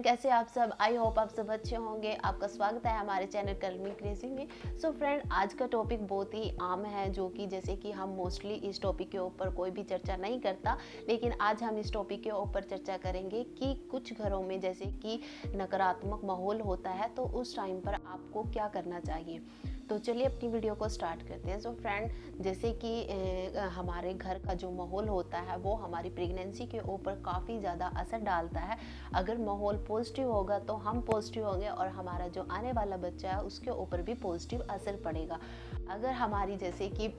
Friend, कैसे आप सब? आई होप आप सब अच्छे होंगे। आपका स्वागत है हमारे चैनल कलमी क्रेजी में। सो फ्रेंड, आज का टॉपिक बहुत ही आम है, जो कि जैसे कि हम मोस्टली इस टॉपिक के ऊपर कोई भी चर्चा नहीं करता, लेकिन आज हम इस टॉपिक के ऊपर चर्चा करेंगे कि कुछ घरों में जैसे कि नकारात्मक माहौल होता है, तो उस टाइम पर आपको क्या करना चाहिए। तो चलिए अपनी वीडियो को स्टार्ट करते हैं। सो फ्रेंड, जैसे कि हमारे घर का जो माहौल होता है वो हमारी प्रेगनेंसी के ऊपर काफ़ी ज़्यादा असर डालता है। अगर माहौल पॉजिटिव होगा तो हम पॉजिटिव होंगे और हमारा जो आने वाला बच्चा है उसके ऊपर भी पॉजिटिव असर पड़ेगा। अगर हमारी जैसे कि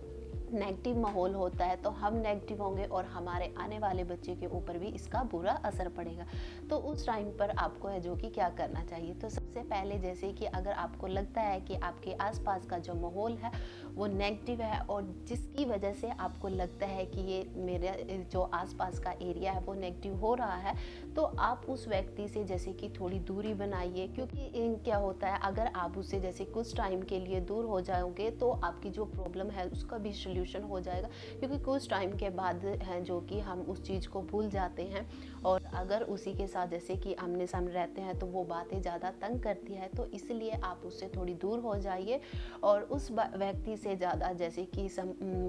नेगेटिव माहौल होता है तो हम नेगेटिव होंगे और हमारे आने वाले बच्चे के ऊपर भी इसका बुरा असर पड़ेगा। तो उस टाइम पर आपको है जो कि क्या करना चाहिए। तो सबसे पहले जैसे कि अगर आपको लगता है कि आपके आसपास का जो माहौल है वो नेगेटिव है और जिसकी वजह से आपको लगता है कि ये मेरे जो आसपास का एरिया है वो नेगेटिव हो रहा है, तो आप उस व्यक्ति से जैसे कि थोड़ी दूरी बनाइए। क्योंकि क्या होता है, अगर आप उससे जैसे कुछ टाइम के लिए दूर हो जाओगे तो आपकी जो प्रॉब्लम है उसका भी सोल्यूशन हो जाएगा। क्योंकि कुछ टाइम के बाद है जो कि हम उस चीज़ को भूल जाते हैं, और अगर उसी के साथ जैसे कि आमने सामने रहते हैं तो वो बातें ज़्यादा तंग करती है। तो इसलिए आप उससे थोड़ी दूर हो जाइए और उस व्यक्ति से ज़्यादा जैसे कि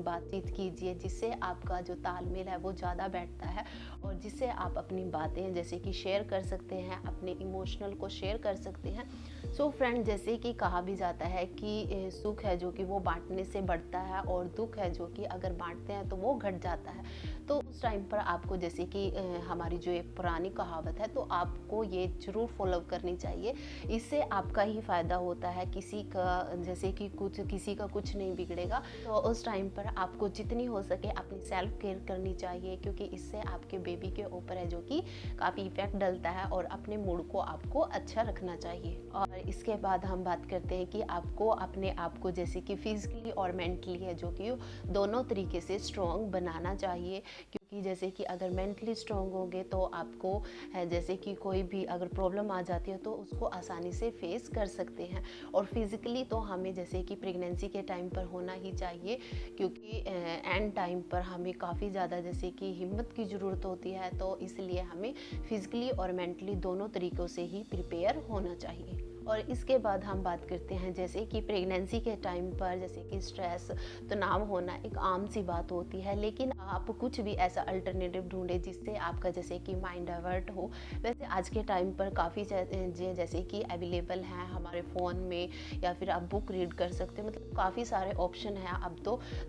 बातचीत कीजिए, जिससे आपका जो तालमेल है वो ज़्यादा बैठता है और जिससे आप अपनी बातें जैसे कि शेयर कर सकते हैं, अपने इमोशनल को शेयर कर सकते हैं। सो फ्रेंड, जैसे कि कहा भी जाता है कि सुख है जो कि वो बांटने से बढ़ता है और दुख है जो कि अगर बांटते हैं तो वो घट जाता है। तो उस टाइम पर आपको जैसे कि हमारी जो एक पुरानी कहावत है, तो आपको ये ज़रूर फॉलो करनी चाहिए। इससे आपका ही फ़ायदा होता है, किसी का जैसे कि किसी का कुछ नहीं बिगड़ेगा। तो उस टाइम पर आपको जितनी हो सके अपनी सेल्फ केयर करनी चाहिए, क्योंकि इससे आपके बेबी के ऊपर है जो कि काफ़ी इफेक्ट डलता है और अपने मूड को आपको अच्छा रखना चाहिए। और इसके बाद हम बात करते हैं कि आपको अपने आप को जैसे कि फिजिकली और मेंटली है जो कि दोनों तरीके से स्ट्रॉन्ग बनाना चाहिए। क्योंकि जैसे कि अगर मेंटली स्ट्रॉन्ग होंगे तो आपको है जैसे कि कोई भी अगर प्रॉब्लम आ जाती है तो उसको आसानी से फेस कर सकते हैं। और फिज़िकली तो हमें जैसे कि प्रेगनेंसी के टाइम पर होना ही चाहिए, क्योंकि एंड टाइम पर हमें काफ़ी ज़्यादा जैसे कि हिम्मत की ज़रूरत होती है। तो इसलिए हमें फिज़िकली और मेंटली दोनों तरीक़ों से ही प्रिपेयर होना चाहिए। और इसके बाद हम बात करते हैं जैसे कि प्रेगनेंसी के टाइम पर जैसे कि स्ट्रेस, तनाव होना एक आम सी बात होती है, लेकिन आप कुछ भी ऐसा अल्टरनेटिव ढूंढें जिससे आपका जैसे कि माइंड डाइवर्ट हो। वैसे आज के टाइम पर काफ़ी चीज़ें जैसे कि अवेलेबल हैं हमारे फ़ोन में, या फिर आप बुक रीड कर सकते हो। मतलब काफ़ी सारे ऑप्शन हैं अब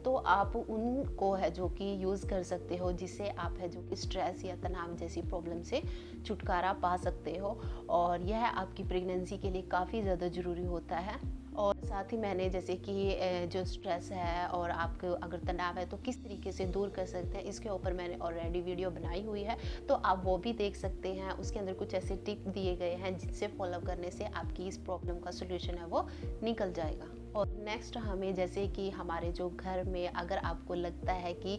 तो आप उनको है जो कि यूज़ कर सकते हो, जिससे आप है जो कि स्ट्रेस या तनाव जैसी प्रॉब्लम से छुटकारा पा सकते हो। और यह आपकी प्रेगनेंसी के लिए काफ़ी ज़्यादा ज़रूरी होता है। और साथ ही मैंने जैसे कि जो स्ट्रेस है और आपको अगर तनाव है तो किस तरीके से दूर कर सकते हैं, इसके ऊपर मैंने ऑलरेडी वीडियो बनाई हुई है, तो आप वो भी देख सकते हैं। उसके अंदर कुछ ऐसे टिप दिए गए हैं जिनसे फॉलो करने से आपकी इस प्रॉब्लम का सोल्यूशन है वो निकल जाएगा। और नेक्स्ट हमें जैसे कि हमारे जो घर में अगर आपको लगता है कि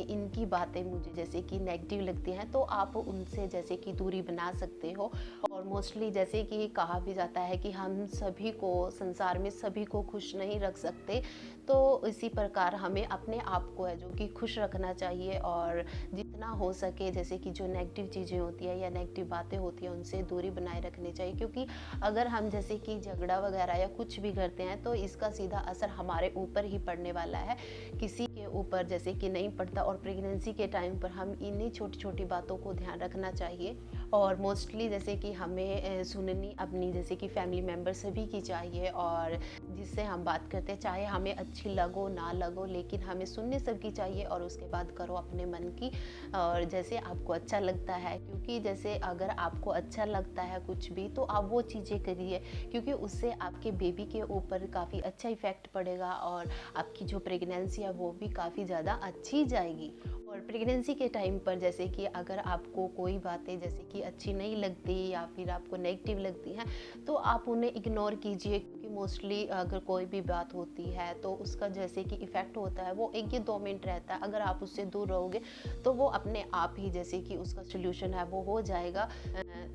इनकी बातें मुझे जैसे कि नेगेटिव लगती हैं, तो आप उनसे जैसे कि दूरी बना सकते हो। और मोस्टली जैसे कि कहा भी जाता है कि हम सभी को संसार में सभी को खुश नहीं रख सकते, तो इसी प्रकार हमें अपने आप को है जो कि खुश रखना चाहिए और जितना हो सके जैसे कि जो नेगेटिव चीज़ें होती है या नेगेटिव बातें होती हैं उनसे दूरी बनाए रखनी चाहिए। क्योंकि अगर हम जैसे कि झगड़ा वगैरह या कुछ भी करते हैं तो इसका सीधा असर हमारे ऊपर ही पड़ने वाला है, किसी के ऊपर जैसे कि नहीं पड़ता। और प्रेगनेंसी के टाइम पर हम इन्हीं छोटी छोटी बातों को ध्यान रखना चाहिए। और मोस्टली जैसे कि हमें सुननी अपनी जैसे कि फैमिली मेम्बर सभी की चाहिए, और जिससे हम बात करते हैं चाहे हमें अच्छी लगो ना लगो, लेकिन हमें सुनने सबकी चाहिए और उसके बाद करो अपने मन की और जैसे आपको अच्छा लगता है। क्योंकि जैसे अगर आपको अच्छा लगता है कुछ भी तो आप वो चीज़ें करिए, क्योंकि उससे आपके बेबी के ऊपर काफ़ी अच्छा इफ़ेक्ट पड़ेगा और आपकी जो प्रेगनेंसी है वो भी काफ़ी ज़्यादा अच्छी जाएगी। और प्रेगनेंसी के टाइम पर जैसे कि अगर आपको कोई बातें जैसे कि अच्छी नहीं लगती या फिर आपको नेगेटिव लगती हैं, तो आप उन्हें इग्नोर कीजिए। क्योंकि मोस्टली अगर कोई भी बात होती है तो उसका जैसे कि इफ़ेक्ट होता है वो 1 या 2 मिनट रहता है। अगर आप उससे दूर रहोगे तो वो अपने आप ही जैसे कि उसका सोल्यूशन है वो हो जाएगा।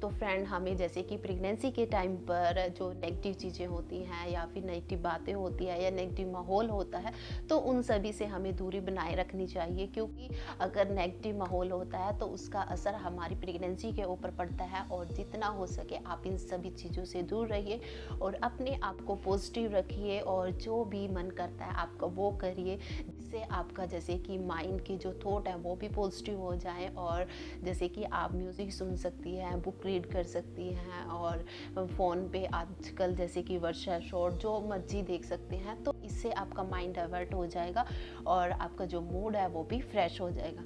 तो फ्रेंड, हमें जैसे कि प्रेगनेंसी के टाइम पर जो नेगेटिव चीज़ें होती हैं या फिर नेगेटिव बातें होती हैं या नेगेटिव माहौल होता है, तो उन सभी से हमें दूरी बनाए रखनी चाहिए। क्योंकि अगर नेगेटिव माहौल होता है तो उसका असर हमारी प्रेगनेंसी के ऊपर पड़ता है। और जितना हो सके आप इन सभी चीज़ों से दूर रहिए और अपने आप को पॉजिटिव रखिए और जो भी मन करता है आपका वो करिए, जिससे आपका जैसे कि माइंड की जो थॉट है वो भी पॉजिटिव हो जाए। और जैसे कि आप म्यूज़िक सुन सकती हैं, बुक रीड कर सकती हैं और फ़ोन पे आजकल जैसे कि वर्षा शॉर्ट जो मर्जी देख सकते हैं। तो इससे आपका माइंड डाइवर्ट हो जाएगा और आपका जो मूड है वो भी फ्रेश हो जाएगा।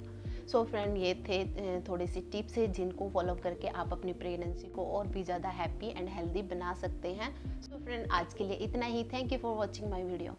सो फ्रेंड, ये थे थोड़ी सी टिप्स है जिनको फॉलो करके आप अपनी प्रेगनेंसी को और भी ज़्यादा हैप्पी एंड हेल्दी बना सकते हैं। सो फ्रेंड, आज के लिए इतना ही। Thank you for watching my video.